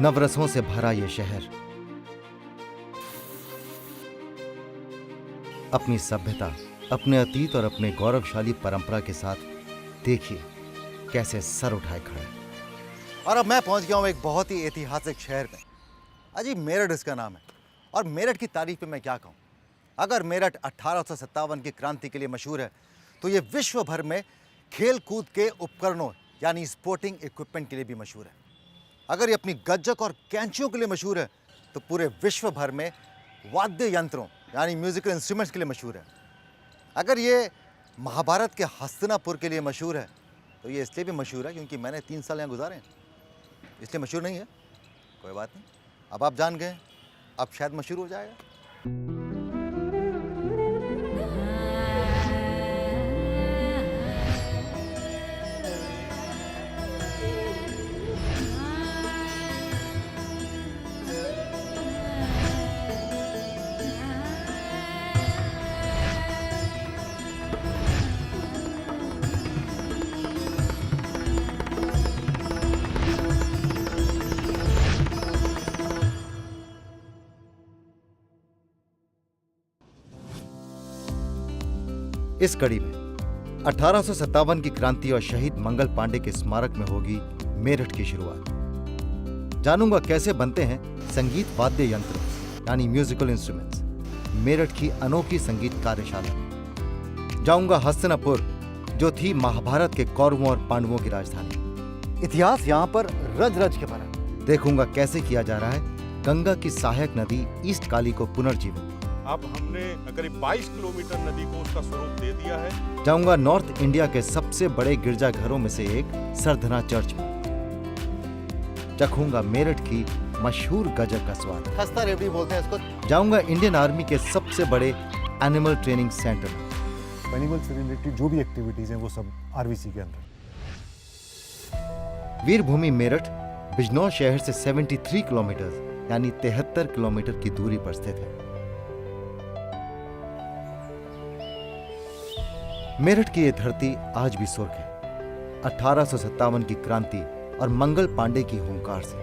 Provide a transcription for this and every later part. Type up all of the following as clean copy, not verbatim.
नवरसों से भरा ये शहर अपनी सभ्यता, अपने अतीत और अपने गौरवशाली परंपरा के साथ देखिए कैसे सर उठाए खड़ा है। और अब मैं पहुंच गया हूं एक बहुत ही ऐतिहासिक शहर में। अजी मेरठ इसका नाम है। और मेरठ की तारीफ में मैं क्या कहूं। अगर मेरठ 1857 की क्रांति के लिए मशहूर है तो ये विश्व भर में खेल कूद के उपकरणों यानी स्पोर्टिंग इक्विपमेंट के लिए भी मशहूर है। अगर ये अपनी गज्जक और कैंचियों के लिए मशहूर है तो पूरे विश्व भर में वाद्य यंत्रों यानी म्यूजिकल इंस्ट्रूमेंट्स के लिए मशहूर है। अगर ये महाभारत के हस्तिनापुर के लिए मशहूर है तो ये इसलिए भी मशहूर है क्योंकि मैंने 3 साल यहाँ गुजारे हैं, इसलिए मशहूर नहीं है। कोई बात नहीं, अब आप जान गए, अब शायद मशहूर हो जाएगा। इस कड़ी में 1857 की क्रांति और शहीद मंगल पांडे के स्मारक में होगी मेरठ की शुरुआत। जानूंगा कैसे बनते हैं संगीत वाद्य यंत्र यानी म्यूजिकल इंस्ट्रूमेंट्स, मेरठ की अनोखी संगीत कार्यशाला। जाऊंगा हस्तिनापुर जो थी महाभारत के कौरवों और पांडवों की राजधानी। इतिहास यहाँ पर रज रज के भरा। देखूंगा कैसे किया जा रहा है गंगा की सहायक नदी ईस्ट काली को पुनर्जीवित। अब हमने करीब 22 किलोमीटर नदी को उसका स्वरूप दे दिया है। जाऊंगा नॉर्थ इंडिया के सबसे बड़े गिरजाघरों में से एक सरधना चर्च में। चखूंगा मेरठ की मशहूर गजक का स्वाद, खस्ता रेवड़ी बोलते हैं इसको। जाऊंगा इंडियन आर्मी के सबसे बड़े एनिमल ट्रेनिंग सेंटर में। एनिमल से रिलेटेड जो भी एक्टिविटीज हैं वो सब आरवीसी के अंदर। वीरभूमि मेरठ बिजनौर शहर से 73 किलोमीटर यानी 73 किलोमीटर की दूरी पर स्थित है। मेरठ की यह धरती आज भी सुर्ख है 1857 की क्रांति और मंगल पांडे की हुंकार से।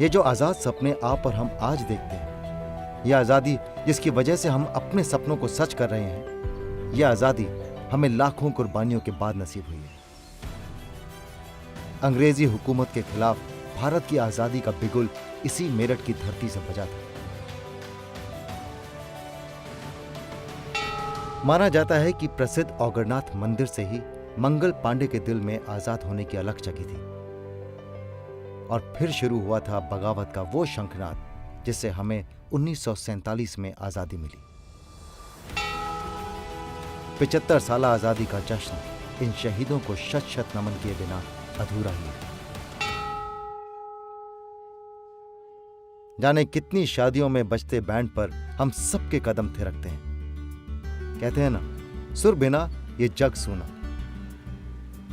ये जो आजाद सपने आप और हम आज देखते हैं, यह आजादी जिसकी वजह से हम अपने सपनों को सच कर रहे हैं, यह आजादी हमें लाखों कुर्बानियों के बाद नसीब हुई है। अंग्रेजी हुकूमत के खिलाफ भारत की आजादी का बिगुल इसी मेरठ की धरती से बजा था। माना जाता है कि प्रसिद्ध औगरनाथ मंदिर से ही मंगल पांडे के दिल में आजाद होने की अलख जगी थी और फिर शुरू हुआ था बगावत का वो शंखनाद जिससे हमें 1947 में आजादी मिली। 75 साल आजादी का जश्न इन शहीदों को शत शत नमन किए बिना अधूरा ही है। जाने कितनी शादियों में बजते बैंड पर हम सबके कदम थिरकते हैं। कहते हैं ना, सुर बिना ये जग सूना।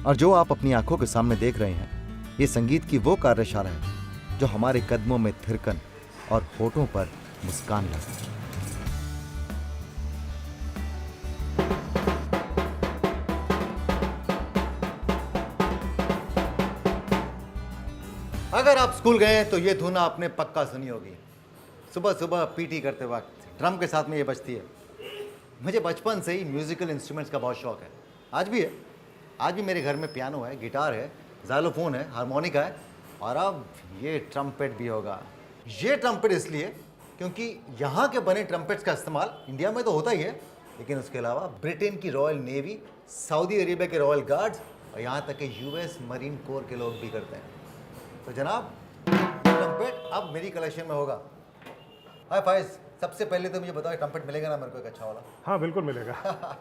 और जो आप अपनी आंखों के सामने देख रहे हैं, ये संगीत की वो कार्यशाला है जो हमारे कदमों में थिरकन और होठों पर मुस्कान लाती है। अगर आप स्कूल गए तो ये धुन आपने पक्का सुनी होगी। सुबह सुबह पीटी करते वक्त ड्रम के साथ में ये बजती है। मुझे बचपन से ही म्यूजिकल इंस्ट्रूमेंट्स का बहुत शौक है, आज भी है। आज भी मेरे घर में पियानो है, गिटार है, ज़ाइलोफोन है, हारमोनिका है और अब ये ट्रम्पेट भी होगा। ये ट्रम्पेट इसलिए क्योंकि यहाँ के बने ट्रम्पेट्स का इस्तेमाल इंडिया में तो होता ही है, लेकिन उसके अलावा ब्रिटेन की रॉयल नेवी, सऊदी अरेबिया के रॉयल गार्ड्स और यहाँ तक के यूएस मरीन कोर के लोग भी करते हैं। तो जनाब, ट्रम्पेट अब मेरी कलेक्शन में होगा। हाय फाइज, सबसे पहले तो मुझे बताओ ट्रम्पेट मिलेगा ना मेरे को एक अच्छा वाला? हाँ बिल्कुल मिलेगा।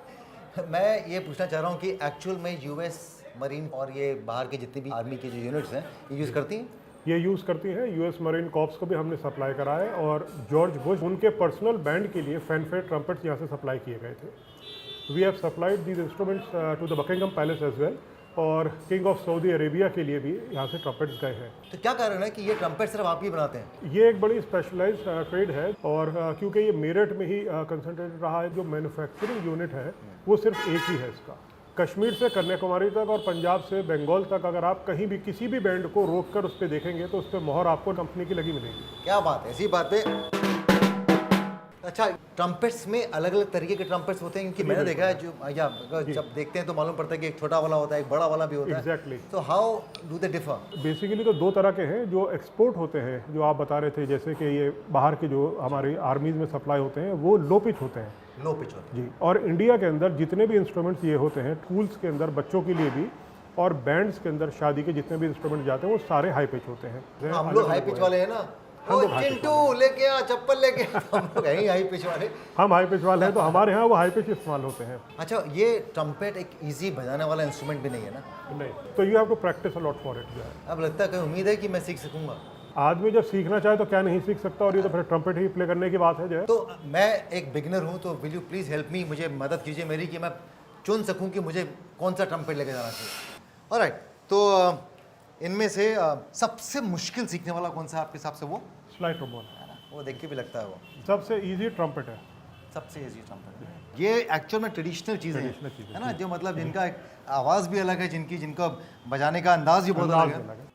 मैं ये पूछना चाह रहा हूँ कि एक्चुअल में यूएस मरीन और ये बाहर के जितनी भी आर्मी की जो यूनिट्स हैं ये यूज़ करती हैं? ये यूज़ करती हैं। यूएस मरीन कॉर्प्स को भी हमने सप्लाई करा है और जॉर्ज बुश उनके पर्सनल बैंड के लिए फैनफेयर ट्रम्पेट्स यहाँ से सप्लाई किए गए थे। We have supplied these instruments to the Buckingham Palace as well और किंग ऑफ सऊदी अरेबिया के लिए भी यहाँ से ट्रम्पेट्स गए हैं। तो क्या कारण है कि ये ट्रम्पेट सिर्फ आप ही बनाते हैं? ये एक बड़ी स्पेशलाइज्ड ट्रेड है और क्योंकि ये मेरठ में ही कंसंट्रेटेड रहा है, जो मैन्युफैक्चरिंग यूनिट है वो सिर्फ एक ही है इसका। कश्मीर से कन्याकुमारी तक और पंजाब से बंगाल तक अगर आप कहीं भी किसी भी बैंड को रोक कर उस पर देखेंगे तो उस पर मोहर आपको कंपनी की लगी मिलेगी। क्या बात है, ऐसी बात है। अच्छा, ट्रम्पेट्स में अलग अलग तरीके के ट्रम्पेट्स होते हैं, क्योंकि मैंने देखा है जो या जब देखते हैं तो मालूम पड़ता है कि एक छोटा वाला होता है, एक बड़ा वाला भी होता है। एग्जैक्टली। तो how do they differ? Basically तो दो तरह के हैं जो एक्सपोर्ट होते हैं, जो आप बता रहे थे, जैसे कि ये बाहर के जो हमारी आर्मीज में सप्लाई होते हैं वो लो पिच होते हैं। लो पिच होते जी। और इंडिया के अंदर जितने भी इंस्ट्रूमेंट्स ये होते हैं, टूल्स के अंदर बच्चों के लिए भी और बैंड्स के अंदर शादी के जितने भी इंस्ट्रूमेंट जाते हैं वो सारे हाई पिच होते हैं। हैं। हम लोग हाई पिच वाले हैं ना, वो चिंटू लेके आ, चप्पल लेके आ, हम लोग हैं ही हाई पिच वाले। हम हाई पिच वाले हैं तो हमारे यहाँ वो हाई पिच इस्तेमाल होते हैं। अच्छा, ये ट्रम्पेट एक इजी बजाने वाला इंस्ट्रूमेंट भी नहीं है ना? नहीं, तो you have to practice a lot for it. अब लगता है कि उम्मीद है कि मैं सीख सकूंगा। आदमी जब सीखना चाहे तो क्या नहीं सीख सकता, और ये तो फिर ट्रम्पेट ही प्ले करने की बात है। जय, तो मैं एक बिगिनर हूँ, तो will you please help me, मुझे मदद कीजिए मेरी, कि मैं चुन सकूँ कि मुझे कौन सा ट्रम्पेट लेके जाना चाहिए। ऑलराइट, तो इनमें से सबसे मुश्किल सीखने वाला कौन सा है आपके हिसाब से? वो स्लाइड ट्रोम्बोन वो देख के भी लगता है वो सबसे इजी ट्रम्पेट है। सबसे इजी ट्रम्पेट है। ये एक्चुअल में ट्रेडिशनल चीज़ें Traditional चीज़ें, है ना, जो मतलब जिनका एक आवाज़ भी अलग है, जिनका बजाने का अंदाज भी बहुत अलग है।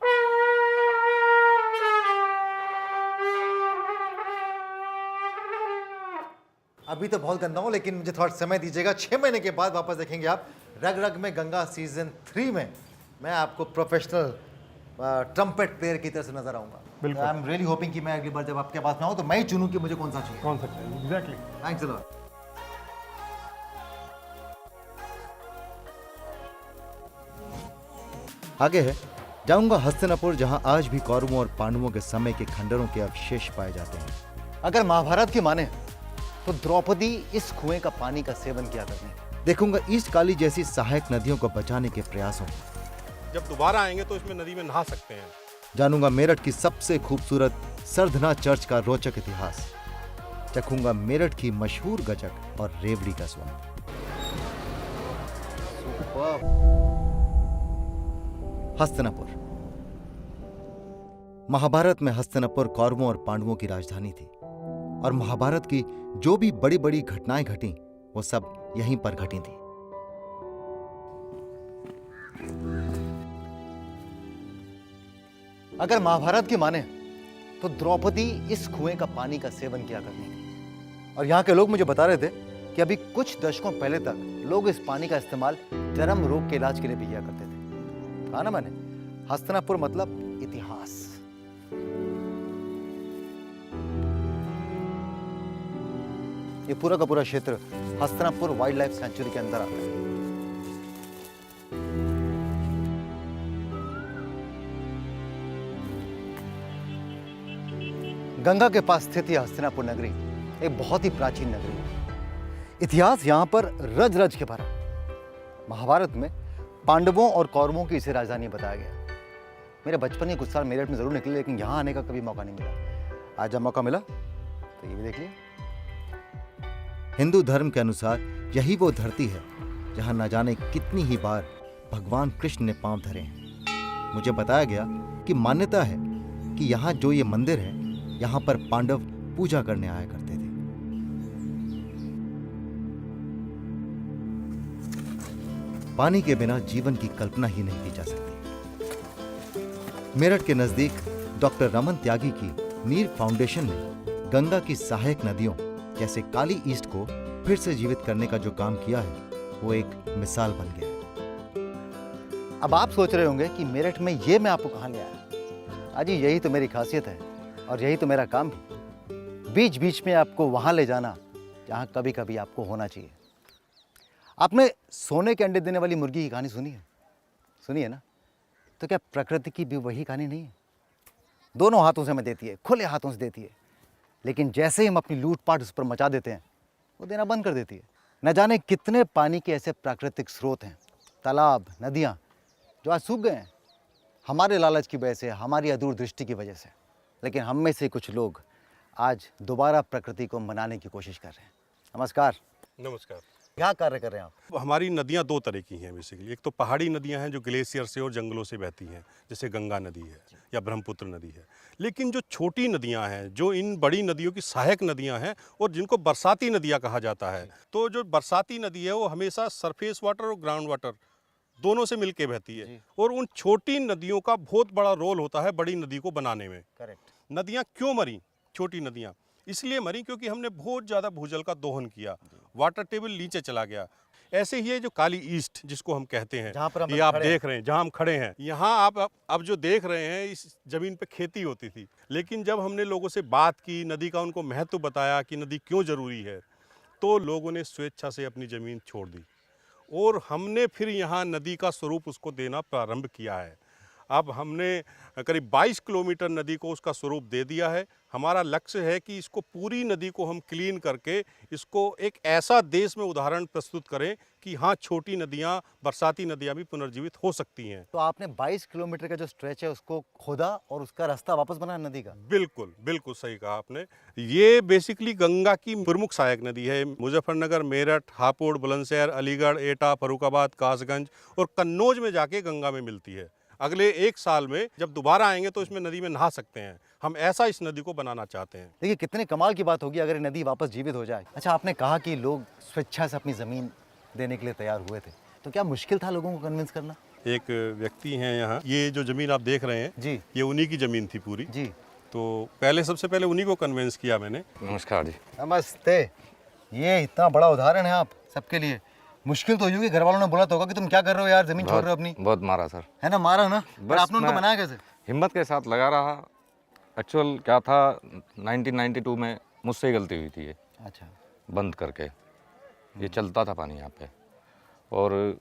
अभी तो बहुत गंदा हूँ, लेकिन मुझे थोड़ा समय दीजिएगा। 6 महीने के बाद वापस देखेंगे आप रग रग में गंगा सीजन 3 में मैं आपको प्रोफेशनल ट्रम्पेट प्लेयर की तरह से नजर आऊंगा। बिल्कुल। आई एम रियली होपिंग कि मैं अगली बार जब आपके पास में आऊँ तो मैं ही चुनूँ कि मुझे कौन सा चाहिए। कौन सा चाहिए? एग्जैक्टली। Thanks a lot. आगे है, जाऊंगा हस्तिनापुर, जहां आज भी कौरवों और पांडवों के समय के खंडरों के अवशेष पाए जाते हैं। अगर महाभारत की माने तो द्रौपदी इस कुएं का पानी का सेवन किया करती। देखूंगा ईस्ट काली जैसी सहायक नदियों को बचाने के प्रयासों को। जब दोबारा आएंगे तो इसमें नदी में नहा सकते हैं। जानूंगा मेरठ की सबसे खूबसूरत सरधना चर्च का रोचक इतिहास। चखूंगा मेरठ की मशहूर गजक और रेवड़ी का स्वाद। हस्तिनापुर। महाभारत में हस्तिनापुर कौरवों और पांडवों की राजधानी थी, और महाभारत की जो भी बड़ी बड़ी घटनाएं घटी वो सब यहीं पर घटी थी। अगर महाभारत की माने तो द्रौपदी इस कुएं का पानी का सेवन किया करती थी, और यहाँ के लोग मुझे बता रहे थे कि अभी कुछ दशकों पहले तक लोग इस पानी का इस्तेमाल चर्म रोग के इलाज के लिए भी किया करते थे। कहा ना मैंने, हस्तिनापुर मतलब इतिहास। ये पूरा का पूरा क्षेत्र हस्तिनापुर वाइल्ड लाइफ सेंचुरी के अंदर आता है। गंगा के पास स्थित यह हस्तिनापुर नगरी एक बहुत ही प्राचीन नगरी है। इतिहास यहां पर रज रज के भरा। महाभारत में पांडवों और कौरवों की इसे राजधानी बताया गया। मेरे बचपन के कुछ साल मेरठ में जरूर निकले, लेकिन यहां आने का कभी मौका नहीं मिला। आज जब मौका मिला तो ये भी देख लिया। हिंदू धर्म के अनुसार यही वो धरती है जहां न जाने कितनी ही बार भगवान कृष्ण ने पांव धरे हैं। मुझे बताया गया कि मान्यता है कि यहाँ जो ये मंदिर है, यहाँ पर पांडव पूजा करने आया करते थे। पानी के बिना जीवन की कल्पना ही नहीं की जा सकती। मेरठ के नजदीक डॉक्टर रमन त्यागी की नीर फाउंडेशन ने गंगा की सहायक नदियों जैसे काली ईस्ट को फिर से जीवित करने का जो काम किया है, वो एक मिसाल बन गया है। अब आप सोच रहे होंगे कि मेरठ में ये मैं आपको कहाँ ले आया। अजी यही तो मेरी खासियत है और यही तो मेरा काम है, बीच बीच में आपको वहां ले जाना जहां कभी कभी आपको होना चाहिए। आपने सोने के अंडे देने वाली मुर्गी की कहानी सुनी है? सुनी है ना? तो क्या प्रकृति की भी वही कहानी नहीं है? दोनों हाथों से हमें देती है, खुले हाथों से देती है, लेकिन जैसे ही हम अपनी लूटपाट उस पर मचा देते हैं, वो देना बंद कर देती है। न जाने कितने पानी के ऐसे प्राकृतिक स्रोत हैं, तालाब, नदियाँ, जो आज सूख गए हैं हमारे लालच की वजह से, हमारी अदूरदृष्टि की वजह से। लेकिन हम में से कुछ लोग आज दोबारा प्रकृति को मनाने की कोशिश कर रहे हैं। नमस्कार। नमस्कार। क्या कार्य कर रहे हैं आप? हमारी नदियाँ दो तरह की हैं बेसिकली। एक तो पहाड़ी नदियाँ हैं जो ग्लेशियर से और जंगलों से बहती हैं, जैसे गंगा नदी है या ब्रह्मपुत्र नदी है। लेकिन जो छोटी नदियाँ हैं, जो इन बड़ी नदियों की सहायक नदियाँ हैं और जिनको बरसाती नदियाँ कहा जाता है, तो जो बरसाती नदी है वो हमेशा सरफेस वाटर और ग्राउंड वाटर दोनों से मिलके बहती है। और उन छोटी नदियों का बहुत बड़ा रोल होता है बड़ी नदी को बनाने में। करेक्ट। नदियाँ क्यों मरी, छोटी नदियाँ? इसलिए मरी क्योंकि हमने बहुत ज़्यादा भूजल का दोहन किया, वाटर टेबल नीचे चला गया। ऐसे ही है जो काली ईस्ट जिसको हम कहते हैं, जहाँ पर हम ये आप खड़े देख रहे हैं, जहाँ हम खड़े हैं, यहाँ आप अब जो देख रहे हैं, इस ज़मीन पे खेती होती थी। लेकिन जब हमने लोगों से बात की, नदी का उनको महत्व बताया कि नदी क्यों ज़रूरी है, तो लोगों ने स्वेच्छा से अपनी ज़मीन छोड़ दी और हमने फिर यहाँ नदी का स्वरूप उसको देना प्रारंभ किया है। अब हमने करीब 22 किलोमीटर नदी को उसका स्वरूप दे दिया है। हमारा लक्ष्य है कि इसको पूरी नदी को हम क्लीन करके इसको एक ऐसा देश में उदाहरण प्रस्तुत करें कि हाँ, छोटी नदियाँ, बरसाती नदियाँ भी पुनर्जीवित हो सकती हैं। तो आपने 22 किलोमीटर का जो स्ट्रेच है उसको खोदा और उसका रास्ता वापस बनाया नदी का? बिल्कुल, बिल्कुल सही कहा आपने। ये बेसिकली गंगा की प्रमुख सहायक नदी है। मुजफ्फरनगर, मेरठ, हापुड़, बुलंदशहर, अलीगढ़, एटा, फर्रुखाबाद, कासगंज और कन्नौज में जाके गंगा में मिलती है। अगले 1 साल में जब दोबारा आएंगे तो इसमें नदी में नहा सकते हैं। हम ऐसा इस नदी को बनाना चाहते हैं। देखिए कितने कमाल की बात होगी अगर ये नदी वापस जीवित हो जाए। अच्छा, आपने कहा कि लोग स्वेच्छा से अपनी ज़मीन देने के लिए तैयार हुए थे, तो क्या मुश्किल था लोगों को कन्विंस करना? एक व्यक्ति हैं यहाँ, ये जो ज़मीन आप देख रहे हैं जी ये उन्हीं की ज़मीन थी पूरी। जी। तो पहले सबसे पहले उन्हीं को कन्विंस किया मैंने। नमस्कार जी। नमस्ते। ये इतना बड़ा उदाहरण है आप सबके लिए। मुश्किल तो हुई होगी, घर वालों ने बोला तो होगा कि तुम क्या कर रहे हो यार, ज़मीन छोड़ रहे हो अपनी? बहुत मारा सर। है ना, मारा ना? पर बस आपने उनको मैं- मनाया कैसे? हिम्मत के साथ लगा रहा। एक्चुअल क्या था, 1992 में मुझसे ही गलती हुई थी ये अच्छा। बंद करके। ये चलता था पानी यहाँ पे, और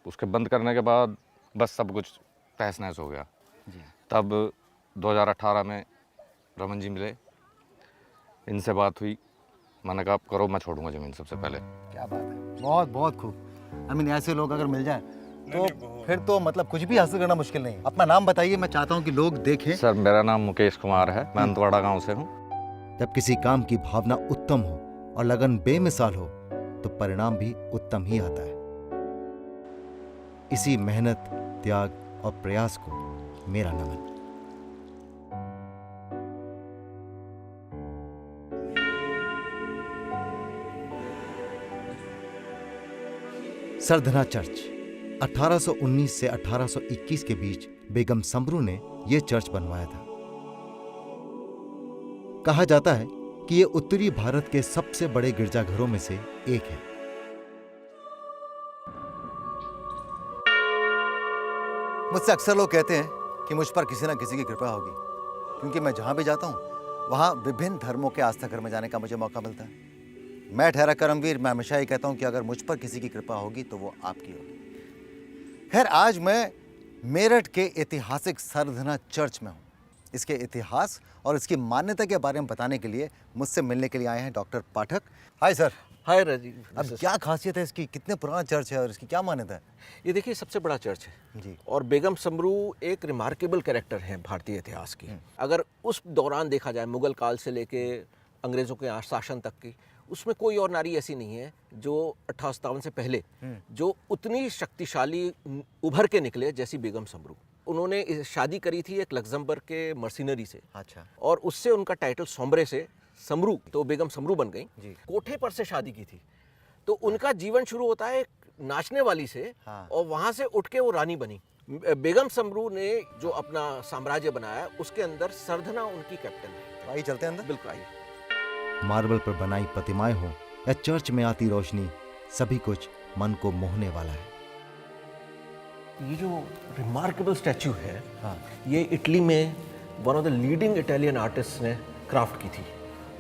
उसके बंद करने के बाद बस सब कुछ तहस नहस हो गया। जी। तब 2018 में रमन जी मिले, इनसे बात हुई, मैंने कहा आप करो, मैं छोड़ूंगा ज़मीन सबसे पहले। क्या बात है, बहुत बहुत खूब। आई मीन ऐसे लोग अगर मिल जाएं तो फिर तो मतलब कुछ भी हासिल करना मुश्किल नहीं है। अपना नाम बताइए, मैं चाहता हूँ कि लोग देखें। सर मेरा नाम मुकेश कुमार है, मैं अंतवाड़ा गांव से हूँ। जब किसी काम की भावना उत्तम हो और लगन बेमिसाल हो तो परिणाम भी उत्तम ही आता है। इसी मेहनत, त्याग और प्रयास को मेरा नमन। सरधना चर्च 1819 से 1821 के बीच बेगम समरू ने यह चर्च बनवाया था। कहा जाता है कि यह उत्तरी भारत के सबसे बड़े गिरजाघरों में से एक है। मुझसे अक्सर लोग कहते हैं कि मुझ पर किसी न किसी की कृपा होगी, क्योंकि मैं जहां भी जाता हूं वहां विभिन्न धर्मों के आस्था घर में जाने का मुझे मौका मिलता है। मैं ठहरा कर्मवीर, मैं हमेशा ही कहता हूं कि अगर मुझ पर किसी की कृपा होगी तो वो आपकी होगी। खैर, आज मैं मेरठ के ऐतिहासिक सरधना चर्च में हूं। इसके इतिहास और इसकी मान्यता के बारे में बताने के लिए मुझसे मिलने के लिए आए हैं doctor Pathak. Hi sir. Hi Rajiv. अब क्या खासियत है इसकी, कितने पुराना चर्च है और इसकी क्या मान्यता है? ये देखिए सबसे बड़ा चर्च है जी। और बेगम समरू एक रिमार्केबल कैरेक्टर है भारतीय इतिहास की। अगर उस दौरान देखा जाए, मुगल काल से लेके अंग्रेज़ों के शासन तक की, उसमें कोई और नारी ऐसी नहीं है जो 1857 से पहले जो उतनी शक्तिशाली उभर के निकले जैसी बेगम समरू। उन्होंने शादी करी थी एक लग्जमबर्ग के मर्सिनरी से। अच्छा। और उससे उनका टाइटल सोम्ब्रे से समरू, तो बेगम समरू बन गई। जी। कोठे पर से शादी की थी, तो उनका जीवन शुरू होता है एक नाचने वाली से। हाँ। और वहाँ से उठ के वो रानी बनी। बेगम समरू ने जो अपना साम्राज्य बनाया उसके अंदर सरधना उनकी कैपिटल है। तो आइए चलते हैं अंदर। बिल्कुल आइए। मार्बल पर बनाई प्रतिमाएं हो या चर्च में आती रोशनी, सभी कुछ मन को मोहने वाला है। ये जो रिमार्केबल स्टैचू है, हाँ। ये इटली में one of the leading Italian artist ने क्राफ्ट की थी,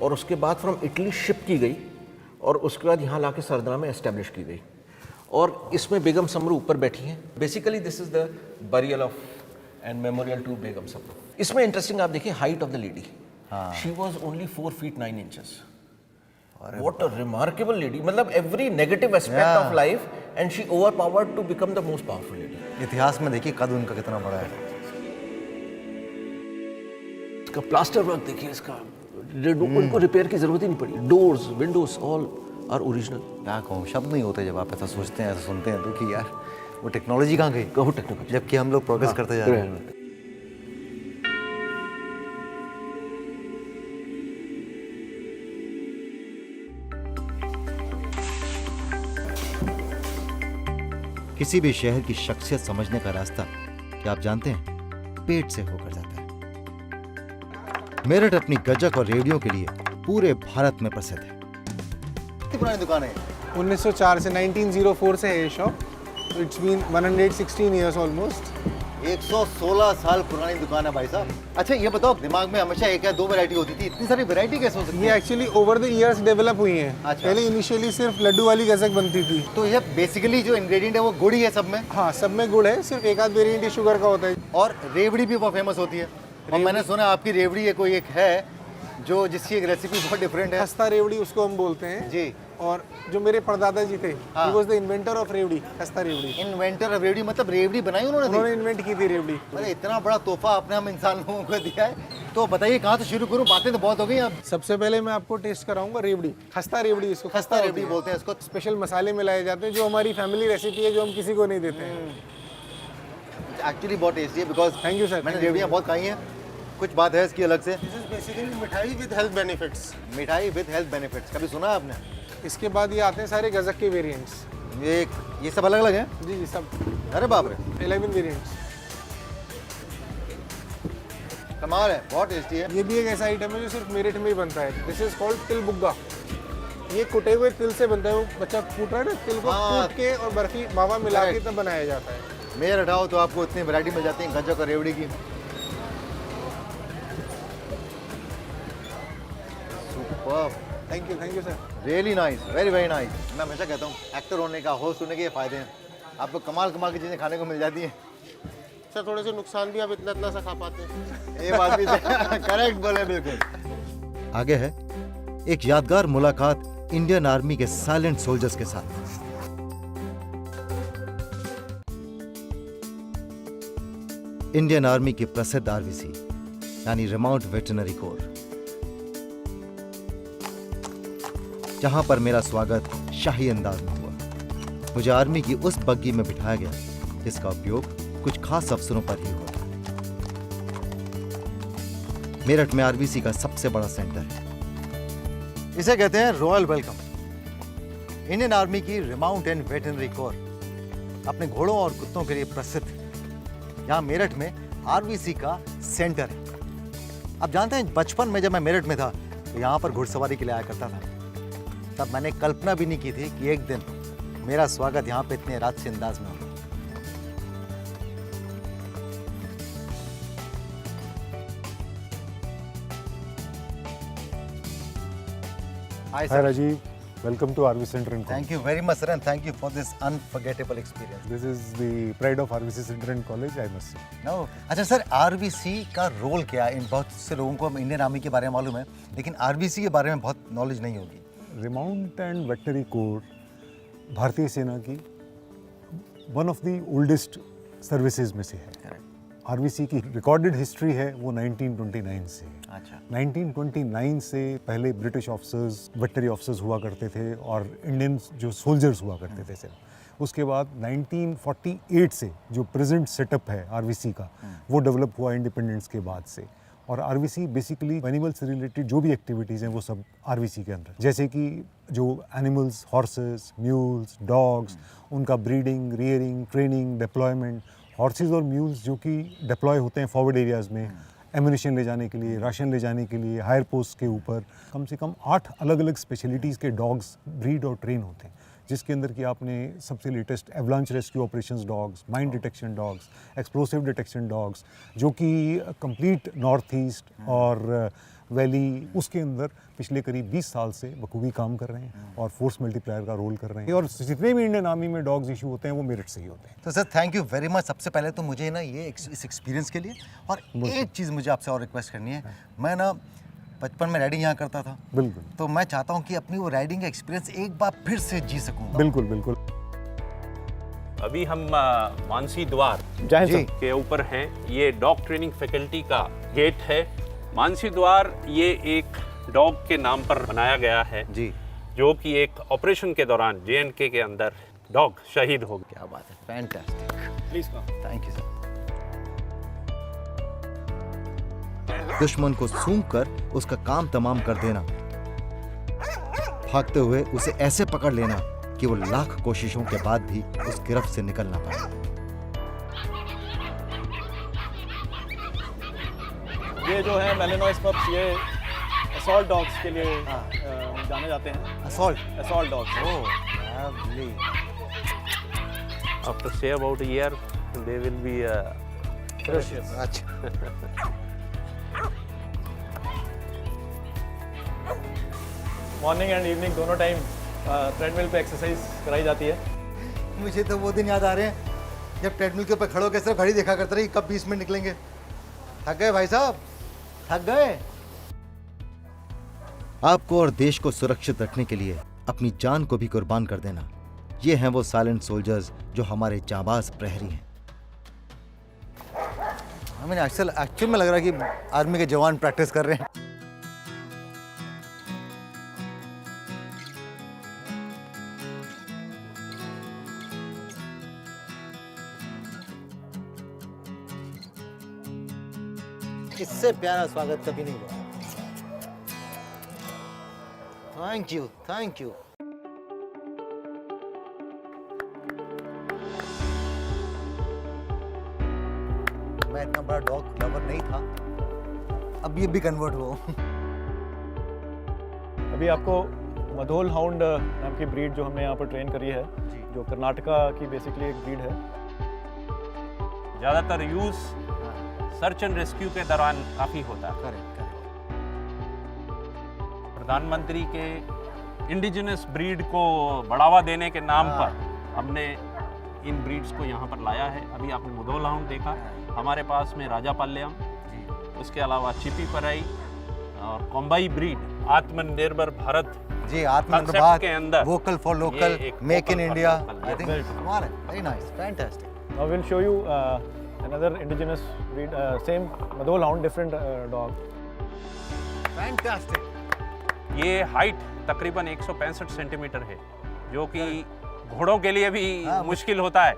और उसके बाद फ्रॉम इटली शिप की गई और उसके बाद यहाँ लाके सरधना में एस्टेब्लिश की गई। और इसमें बेगम समरू ऊपर बैठी हैं। Basically this is the burial of and memorial to Begum Samru. इसमें इंटरेस्टिंग आप देखिए height of the lady, she was only 4 feet 9 inches। What a remarkable lady! मतलब every negative aspect of life and she overpowered to become the most powerful lady. इतिहास में देखिए कद उनका कितना बड़ा है। इसका प्लास्टर वर्क देखिए, इसका उनको रिपेयर की जरूरत ही नहीं पड़ी। डोर्स, विंडोज ऑल और ओरिजिनल। क्या कहूँ, शब्द नहीं होते जब आप ऐसा सोचते हैं, ऐसा सुनते हैं तो कि यार वो टेक्नोलॉजी कहाँ गई, कहो टेक्नोलॉजी, जबकि हम लोग प्रोग्रेस करते जा रहे हैं। किसी भी शहर की शख्सियत समझने का रास्ता क्या आप जानते हैं, पेट से होकर जाता है। मेरठ अपनी गजक और रेडियो के लिए पूरे भारत में प्रसिद्ध है। कितनी पुरानी दुकान है? 1904 से 1904 से है ये shop. It's been 116 years almost. 116 साल पुरानी दुकान है भाई साहब। अच्छा ये बताओ, दिमाग में हमेशा एक या दो वैरायटी होती थी, इतनी सारी वैरायटी कैसे हो सकती ये है? Actually over the years develop हुई हैं। अच्छा। पहले इनिशियली सिर्फ लड्डू वाली गजक बनती थी। तो ये बेसिकली जो इंग्रेडिएंट है वो गुड़ ही है सब में, हाँ, सब में गुड़ है, सिर्फ एक आध वेरिएंट ही शुगर का होता है। और रेवड़ी भी बहुत फेमस होती है। और मैंने सुना आपकी रेवड़ी है कोई एक है जो जिसकी एक रेसिपी बहुत डिफरेंट है। खस्ता रेवड़ी उसको हम बोलते हैं जी। और जो मेरे परदादा जी थे, हाँ। He was the inventor of रेवड़ी, खस्ता रेवड़ी। इन्वेंटर ऑफ रेवड़ी, मतलब रेवड़ी बनाई उन्होंने उन्होंने थी? इन्वेंट की थी रेवड़ी। अरे इतना बड़ा तोहफा आपने हम इंसान लोगों को दिया है। तो बताइए कहाँ से शुरू करूँ, बातें तो बहुत हो गई अब। सबसे पहले मैं आपको टेस्ट कराऊंगा रेवड़ी, खस्ता रेवड़ी। इसको खस्ता रेवड़ी बोलते हैं इसको। स्पेशल मसाले मिलाए जाते हैं जो हमारी फैमिली रेसिपी है, जो हम किसी को नहीं देते हैं। एक्चुअली बहुत टेस्टी है, बिकॉज Thank you, sir. मैंने रेवड़ियाँ बहुत खाई हैं। कुछ बात है इसकी अलग से। दिस इज बेसिकली मिठाई विद हेल्थ बेनिफिट्स। मिठाई विद हेल्थ बेनिफिट्स, कभी सुना है आपने? इसके बाद ये आते हैं सारे गजक के वेरिएंट्स। ये सब अलग अलग हैं? जी जी, सब अरे बाप रे, 11 वेरिएंट्स। कमाल है, बहुत टेस्टी है। ये भी एक ऐसा आइटम है जो सिर्फ मेरठ में ही बनता है। दिस इज कॉल्ड तिल बुग्गा। ये कुटे हुए तिल से बनता है। वो बच्चा कूट रहा है ना, तिल को हाँ। कूट के और बर्फी मावा मिला के Correct. तब बनाया जाता है। मेयर हटाओ तो आपको इतनी वैरायटी मिल जाती है गजक और रेवड़ी की। Superb, thank you sir. Really nice, very very nice. मैं हमेशा कहता हूँ एक्टर होने का, होस्ट होने के ये फायदे हैं, आपको कमाल कमाल की चीज़ें खाने को मिल जाती हैं। सर थोड़े से नुकसान भी आप इतना इतना सा खा पाते हैं। ये बात भी करेक्ट बोले बिल्कुल। आगे है एक यादगार मुलाकात इंडियन आर्मी के साइलेंट सोल्जर्स के साथ। इंडियन आर्मी की प्रसिद्ध आरवीसी यानी रिमाउंट वेटरनरी कोर, जहां पर मेरा स्वागत शाही अंदाज में हुआ। मुझे आर्मी की उस बग्गी में बिठाया गया जिसका उपयोग कुछ खास अवसरों पर ही होता है। मेरठ में आरबीसी का सबसे बड़ा सेंटर है, इसे कहते हैं रॉयल वेलकम। इंडियन आर्मी की रिमाउंट एंड वेटरनरी कोर अपने घोड़ों और कुत्तों के लिए प्रसिद्ध। यहाँ मेरठ में आरबीसी का सेंटर है। अब जानते हैं, बचपन में जब मैं मेरठ में था तो यहाँ पर घुड़सवारी के लिए आया करता था। तब मैंने कल्पना भी नहीं की थी कि एक दिन मेरा स्वागत यहाँ पे इतने राजसी अंदाज में होगा। Hi Rajiv, welcome to RV Center in College. Thank you very much, sir, and thank you for this unforgettable experience. This is the pride of RVC Center in College, I must say. No. अच्छा sir, RBC का role क्या है? इन बहुत से लोगों को Indian army के बारे में मालूम है, लेकिन आरबीसी के बारे में बहुत नॉलेज नहीं होगी। Remount and Veterinary Corps भारतीय सेना की one of the oldest services में से है। आरवीसी की रिकॉर्डेड हिस्ट्री है वो 1929 से है। अच्छा। 1929 से पहले ब्रिटिश ऑफिसर्स, वेटनरी ऑफिसर्स हुआ करते थे और इंडियन जो सोल्जर्स हुआ करते थे सिर्फ। उसके बाद 1948 से जो प्रेजेंट सेटअप है आरवीसी का, वो डेवलप हुआ इंडिपेंडेंस के बाद से। और आरवीसी बेसिकली एनिमल से रिलेटेड जो भी एक्टिविटीज़ हैं वो सब आरवीसी के अंदर, जैसे कि जो एनिमल्स, हॉर्सेस, म्यूल्स, डॉग्स, उनका breeding, rearing, training, deployment. Horses और म्यूल्स जो कि डिप्लॉय होते हैं फॉरवर्ड एरियाज़ में, एम्यूनिशन ले जाने के लिए, राशन ले जाने के लिए, हायर पोस्ट के ऊपर कम से कम 8 अलग अलग स्पेशलिटीज़ के डॉग्स ब्रीड और ट्रेन होते हैं, जिसके अंदर कि आपने सबसे latest avalanche rescue operations dogs, mine detection dogs, explosive detection dogs, जो कि कंप्लीट नॉर्थ ईस्ट और वैली, उसके अंदर पिछले करीब 20 साल से बखूबी काम कर रहे हैं और फोर्स मल्टीप्लायर का रोल कर रहे हैं। और जितने भी इंडियन आर्मी में डॉग्स इशू होते हैं वो मेरिट से ही होते हैं। तो sir thank you very much. सबसे पहले तो मुझे ना ये इस एक्सपीरियंस के लिए, और एक चीज़ मुझे आपसे और रिक्वेस्ट करनी है। मैं ना बचपन में राइडिंग यहाँ करता था, बिल्कुल, तो मैं चाहता हूँ कि अपनी वो राइडिंग का एक्सपीरियंस एक बार फिर से जी सकूँ। बिल्कुल बिल्कुल। अभी हम मानसी द्वार जी। के ऊपर हैं। ये डॉग ट्रेनिंग फैकल्टी का गेट है। मानसी द्वार ये एक डॉग के नाम पर बनाया गया है, जी। जो कि एक ऑपरेशन के दौरान JNK के अंदर डॉग शहीद हो गया। क्या बात है, fantastic, please thank you sir. दुश्मन को सूंघ कर उसका काम तमाम कर देना, भागते हुए उसे ऐसे पकड़ लेना कि वो लाख कोशिशों के बाद भी उस गिरफ्त से निकल ना पाए। ये जो है मेलिनोइस पप्स, ये असॉल्ट डॉग्स के लिए जाने जाते हैं। Assault dogs. Lovely. After say about a year, they will be अच्छा, मॉर्निंग एंड इवनिंग दोनों टाइम ट्रेडमिल पे एक्सरसाइज कराई जाती है। मुझे तो वो दिन याद आ रहे हैं जब ट्रेडमिल के ऊपर खड़े होकर सिर्फ घड़ी देखा करते रहे, कब 20 मिनट निकलेंगे। थक गए भाई साहब, थक गए। आपको और देश को सुरक्षित रखने के लिए अपनी जान को भी कुर्बान कर देना, ये हैं वो साइलेंट सोल्जर्स जो हमारे जाबाज प्रहरी हैं। हमें एक्चुअल में लग रहा है कि आर्मी के जवान प्रैक्टिस कर रहे हैं। इससे प्यारा स्वागत कभी नहीं हुआ। Thank you, thank you. मैं इतना बड़ा डॉग लवर नहीं था, अब ये भी कन्वर्ट हुआ हूं। अभी आपको मधोल हाउंड नाम की ब्रीड जो हमने यहाँ पर ट्रेन करी है, जो कर्नाटका की बेसिकली एक ब्रीड है। ज़्यादातर यूज़ सर्च एंड रेस्क्यू के दौरान काफ़ी होता है। प्रधानमंत्री के इंडिजिनस ब्रीड को बढ़ावा देने के नाम पर हमने इन ब्रीड्स को यहाँ पर लाया है। अभी आपने मुधोल हाउंड देखा, हमारे पास में राजापाल्याम, उसके अलावा चिपी पराई और कोम्बाई ब्रीड आत्मनिर्भर भारत जी, concept आत्मनिर्भर के अंदर वोकल फॉर लोकल, ये एक make in vocal for India. local, I yes. Think कमाल है, very nice, fantastic. Now we'll show you another indigenous breed, same Madhol Hound, different dog. Fantastic. ये हाइट तकरीबन 165 सेंटीमीटर है, जो कि घोड़ों के लिए भी मुश्किल होता है।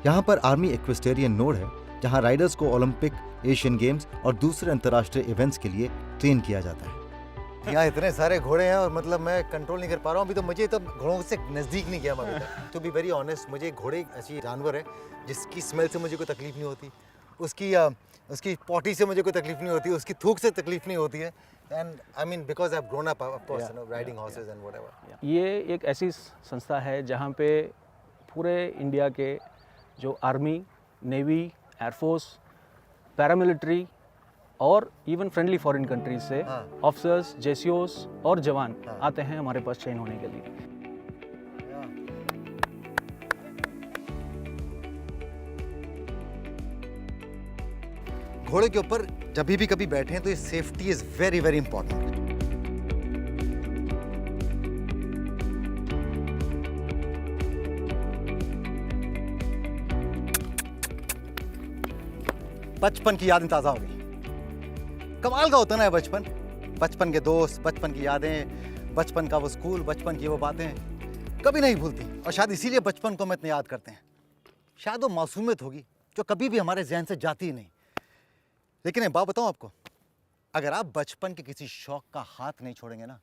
यहाँ पर आर्मी एक्वेस्टेरियन नोड है, जहाँ राइडर्स को ओलंपिक, एशियन गेम्स और दूसरे अंतर्राष्ट्रीय इवेंट्स के लिए ट्रेन किया जाता है। यहाँ इतने सारे घोड़े हैं और मतलब मैं कंट्रोल नहीं कर पा रहा हूँ। अभी तो मुझे तो घोड़ों से नज़दीक नहीं गया मैं। टू बी वेरी ऑनेस्ट, मुझे घोड़े ऐसी जानवर है जिसकी स्मेल से मुझे कोई तकलीफ नहीं होती, उसकी पॉटी से मुझे कोई तकलीफ नहीं होती, उसकी थूक से तकलीफ नहीं होती है। And I mean because I have grown up of course, you know, riding horses and whatever. ये एक ऐसी संस्था है जहाँ पे पूरे इंडिया के जो आर्मी, नेवी, एयरफोर्स, पैरामिलिट्री और इवन फ्रेंडली फॉरेन कंट्रीज से ऑफिसर्स, जेसीओस और जवान आते हैं हमारे पास ट्रेन होने के लिए। घोड़े के ऊपर जब भी कभी बैठे हैं तो ये safety is very very important. बचपन की यादें ताज़ा हो गई। कमाल का होता है ना बचपन, बचपन के दोस्त, बचपन की यादें, बचपन का वो स्कूल, बचपन की वो बातें कभी नहीं भूलती। और शायद इसीलिए बचपन को हम इतना याद करते हैं। शायद वो मासूमियत होगी जो कभी भी हमारे जहन से जाती ही नहीं। लेकिन एक बात बताऊं आपको, अगर आप बचपन के किसी शौक का हाथ नहीं छोड़ेंगे ना,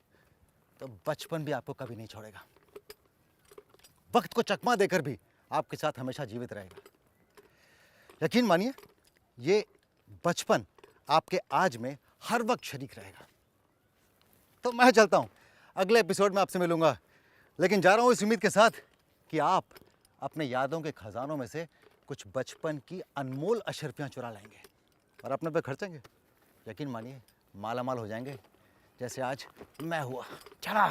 तो बचपन भी आपको कभी नहीं छोड़ेगा। वक्त को चकमा देकर भी आपके साथ हमेशा जीवित रहेगा। यकीन मानिए, ये बचपन आपके आज में हर वक्त शरीक रहेगा। तो मैं चलता हूं, अगले एपिसोड में आपसे मिलूंगा, लेकिन जा रहा हूं इस उम्मीद के साथ कि आप अपने यादों के खजानों में से कुछ बचपन की अनमोल अशर्फियां चुरा लाएंगे और अपने पे खर्चेंगे। यकीन मानिए, माला माल हो जाएंगे, जैसे आज मैं हुआ। चला।